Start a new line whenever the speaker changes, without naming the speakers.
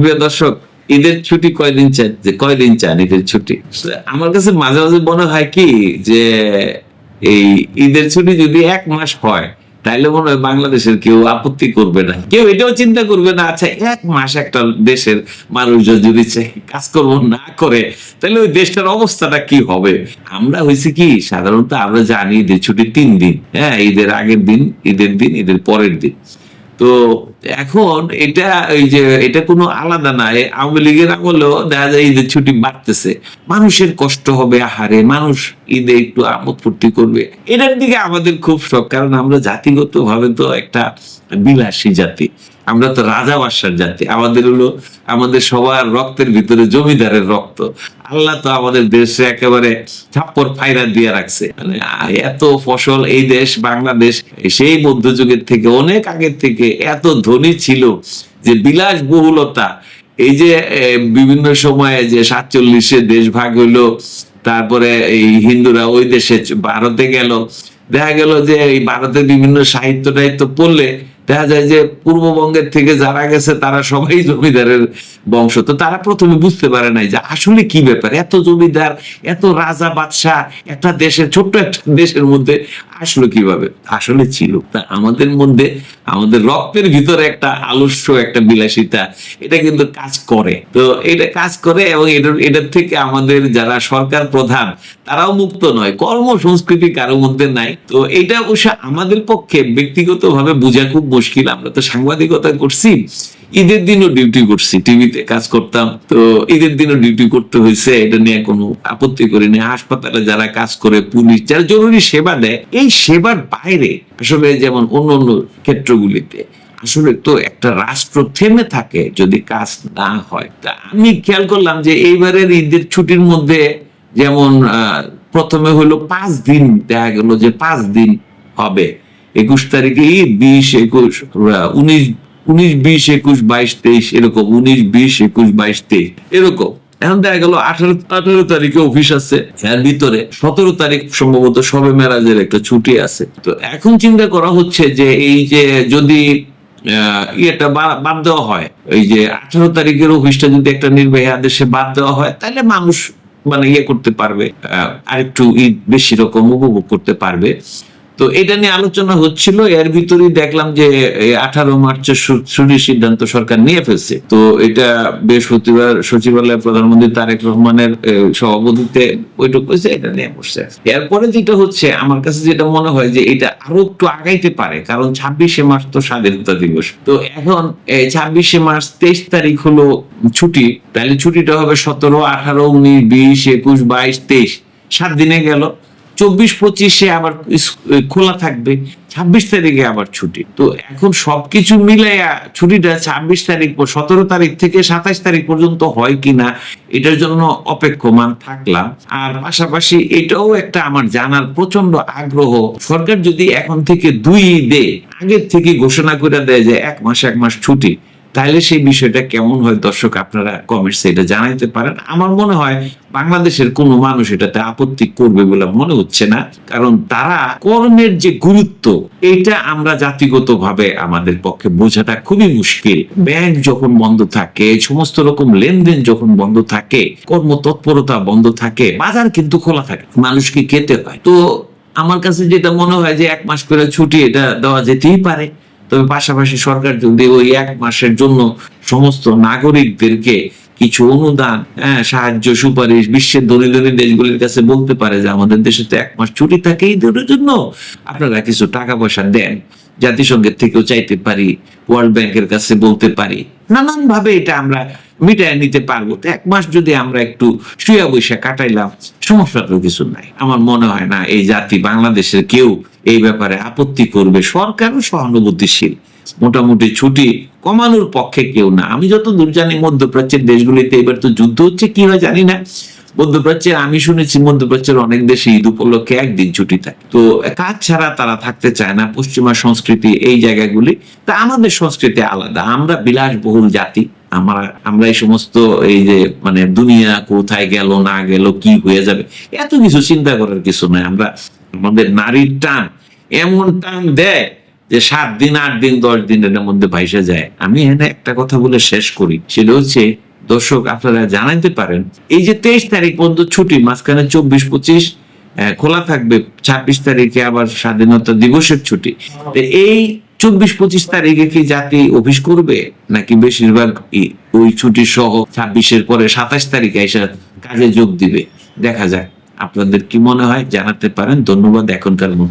প্রিয় দর্শক, ঈদের ছুটি কয়দিন চান, যে কয়দিন চান ঈদের ছুটি? আমার কাছে মাঝে মাঝে মনে হয় কি যে এই ঈদের ছুটি যদি 1 মাস হয় তাহলে মনে হয় বাংলাদেশের কেউ আপত্তি করবে না, কেউ এটাও চিন্তা করবে না আচ্ছা 1 মাস একটা দেশের মানুষজন যদি কাজকর্ম না করে তাহলে ওই দেশটার অবস্থাটা কি হবে। আমরা হয়েছে কি সাধারণত আমরা জানি ঈদের ছুটি 3 দিন, হ্যাঁ, ঈদের আগের দিন, ঈদের দিন, ঈদের পরের দিন। তো এখন এটা ওই যে এটা কোনো আলাদা না, আওয়ামী লীগের আমলেও দেখা যায় ঈদের ছুটি বাড়তেছে, মানুষের কষ্ট হবে, আহারে মানুষ ঈদে একটু আমোদ ফুর্তি করবে, এটার দিকে আমাদের খুব শখ। কারণ আমরা জাতিগত ভাবে তো একটা বিলাসী জাতি, আমরা তো রাজা বাদশার জাতি, আমাদের হলো আমাদের সবার রক্তের ভিতরে জমিদারের রক্ত। আল্লাহ তো আমাদের দেশে একেবারে থাপ্পড় ফাইরা দিয়ে রাখছে, মানে এত ফসল এই দেশ বাংলাদেশ সেই মধ্যযুগের থেকে অনেক আগের থেকে এত ধনী ছিল যে বিলাস বহুলতা। এই যে বিভিন্ন সময়ে যে 47-এ দেশ ভাগ হইলো, তারপরে এই হিন্দুরা ওই দেশে ভারতে গেল, দেখা গেল যে এই ভারতের বিভিন্ন সাহিত্য টাহিত্য পড়লে দেখা যায় যে পূর্ববঙ্গের থেকে যারা গেছে তারা সবাই জমিদারের বংশ। তো তারা প্রথমে বুঝতে পারে নাই যে আসলে কি ব্যাপার, এত জমিদার, এত রাজা বাদশাহ একটা দেশের, ছোট্ট একটা দেশের মধ্যে আসলে কিভাবে আসলে ছিল। তা আমাদের মধ্যে আমাদের রক্তের ভিতরে একটা আলস্য, একটা বিলাসিতা, এটা কিন্তু কাজ করে। তো এটা কাজ করে এবং এটার থেকে আমাদের যারা সরকার প্রধান তারাও মুক্ত নয়, কর্ম সংস্কৃতি কারোর মধ্যে নাই। তো এটা অবশ্য আমাদের পক্ষে ব্যক্তিগত ভাবে বোঝা খুব মুশকিল। আমরা তো সাংবাদিকতা করছি, ঈদের দিনও ডিউটি করছি, টিভিতে কাজ করতাম, তো ঈদের দিনও ডিউটি করতে হয়েছে, এটা নিয়ে কোনো আপত্তি করিনি। হাসপাতালে যারা কাজ করে, পুলিশ যারা জরুরি সেবা দেয়, এই সেবার বাইরে আসলে যেমন অন্য অন্য ক্ষেত্রগুলিতে আসলে তো একটা রাষ্ট্র থেমে থাকে যদি কাজ না হয়। তা আমি খেয়াল করলাম যে এইবারের ঈদের ছুটির মধ্যে যেমন প্রথমে হলো 5 দিন, দেখা গেল যে 5 দিন হবে, 21 তারিখে ঈদ, 20, 21, 19, 19, 20, 21, 22, 23 এরকম, 19, 20, 21, 22, 23 এরকম। এখন দেখা গেল 18 তারিখে অফিস আছে, এর ভিতরে 17 তারিখ সম্ভবত শবে মেরাজের একটা ছুটি আছে। তো এখন চিন্তা করা হচ্ছে যে এই যে যদি ইয়েটা বাদ দেওয়া হয়, এই যে 18 তারিখের অফিসটা যদি একটা নির্বাহী আদেশে বাদ দেওয়া হয় তাহলে মানুষ মানে ইয়ে করতে পারবে, আরেকটু ঈদ বেশি রকম উপভোগ করতে পারবে। তো এটা নিয়ে আলোচনা হচ্ছিল, এর ভিতরেই দেখলাম যে 18 মার্চের ছুটির সিদ্ধান্ত সরকার নিয়ে ফেলছে। তো এটা বৃহস্পতিবার সচিবালয়ে প্রধানমন্ত্রী তারেক রহমানের সভাপতিত্বে বৈঠক হয়েছে, এটা নিয়ে বসছে। এরপরে যেটা হচ্ছে আমার কাছে যেটা মনে হয় যে এটা আরো একটু আগাইতে পারে, কারণ 26শে মার্চ তো স্বাধীনতা দিবস। তো এখন 26শে মার্চ 23 তারিখ হলো ছুটি, তাহলে ছুটিটা হবে 17, 18, 19, 20, 21, 22, 23, 7 দিনে গেল। 24, 25-এ আবার খোলা থাকবে, 26 তারিখে আবার ছুটি। তো এখন সবকিছু মিলাইয়া ছুটিটা 26 তারিখ, 17 তারিখ থেকে 27 তারিখ পর্যন্ত হয় কিনা এটার জন্য অপেক্ষমান থাকলাম। আর পাশাপাশি এটাও একটা আমার জানার প্রচন্ড আগ্রহ, সরকার যদি এখন থেকে 2 ঈদে আগের থেকে ঘোষণা করে দেয় যে 1 মাস ছুটি, তাহলে সেই বিষয়টা কেমন হয় দর্শক আপনারা কমেন্টসে এটা জানাইতে পারেন। আমার মনে হয় বাংলাদেশের কোনো মানুষ এটাতে আপত্তি করবে বলে মনে হচ্ছে না, কারণ তারা কর্মের যে গুরুত্ব এটা আমরা জাতিগতভাবে আমাদের পক্ষে বোঝাটা খুবই মুশকিল। ব্যাংক যখন বন্ধ থাকে, সমস্ত রকম লেনদেন যখন বন্ধ থাকে, কর্মতৎপরতা বন্ধ থাকে, বাজার কিন্তু খোলা থাকে, মানুষকে খেতে হয়। তো আমার কাছে যেটা মনে হয় যে 1 মাস করে ছুটি এটা দেওয়া যেতেই পারে। তবে পাশাপাশি সরকার যদি ওই 1 মাসের জন্য সমস্ত নাগরিকদেরকে কিছু অনুদান, সাহায্য, সুপারিশ বিশ্বের ধনী ধনী দেশগুলির কাছে বলতে পারে যে আমাদের দেশে তো 1 মাস ছুটি থাকে ঈদের জন্য, আপনারা কিছু টাকা পয়সা দেন, জাতিসংঘের থেকেও চাইতে পারি, ওয়ার্ল্ড ব্যাংকের কাছে বলতে পারি, নানান ভাবে এটা আমরা মিটায় নিতে পারবো। তো 1 মাস যদি আমরা একটু শুয়ে বৈশা কাটাইলাম, সমস্যা তো কিছু নাই। আমার মনে হয় না এই জাতি বাংলাদেশের কেউ এই ব্যাপারে আপত্তি করবে। সরকারও সহানুভূতিশীল, মোটামুটি ছুটি কমানোর পক্ষে কেউ না। আমি যতদূর জানি মধ্যপ্রাচ্যের দেশগুলিতে এবার তো যুদ্ধ হচ্ছে, কি হয় জানি না, মধ্যপ্রাচ্যের আমি শুনেছি মধ্যপ্রাচ্যের অনেক দেশে ঈদ উপলক্ষে 1 দিন ছুটি থাকে। তো কাজ ছাড়া তারা থাকতে চায় না, পশ্চিমা সংস্কৃতি এই জায়গাগুলি। তা আমাদের সংস্কৃতি আলাদা, আমরা বিলাসবহুল জাতি, আমরা এই সমস্ত এই যে মানে দুনিয়া কোথায় গেল না গেল কি হয়ে যাবে এত কিছু চিন্তা করার কিছু নাই। আমরা আমাদের নারীর টান এমন টান দেয় যে 7 দিন 8 দিন 10 দিনের মধ্যে ভাইসা যায়। আমি এখানে একটা কথা বলে শেষ করি, সেটা হচ্ছে দর্শক আপনারা জানাইতে পারেন এই যে 23 তারিখ পর্যন্ত ছুটি, মাঝখানে 24-25 খোলা থাকবে, 26 তারিখে আবার স্বাধীনতা দিবসের ছুটি। তো এই 24-25 তারিখে কি জাতি অফিস করবে, নাকি বেশিরভাগ ওই ছুটি সহ 26-এর পরে 27 তারিখে এসে কাজে যোগ দিবে? দেখা যাক, আপনাদের কি মনে হয় জানাতে পারেন। ধন্যবাদ এখনকার মতো।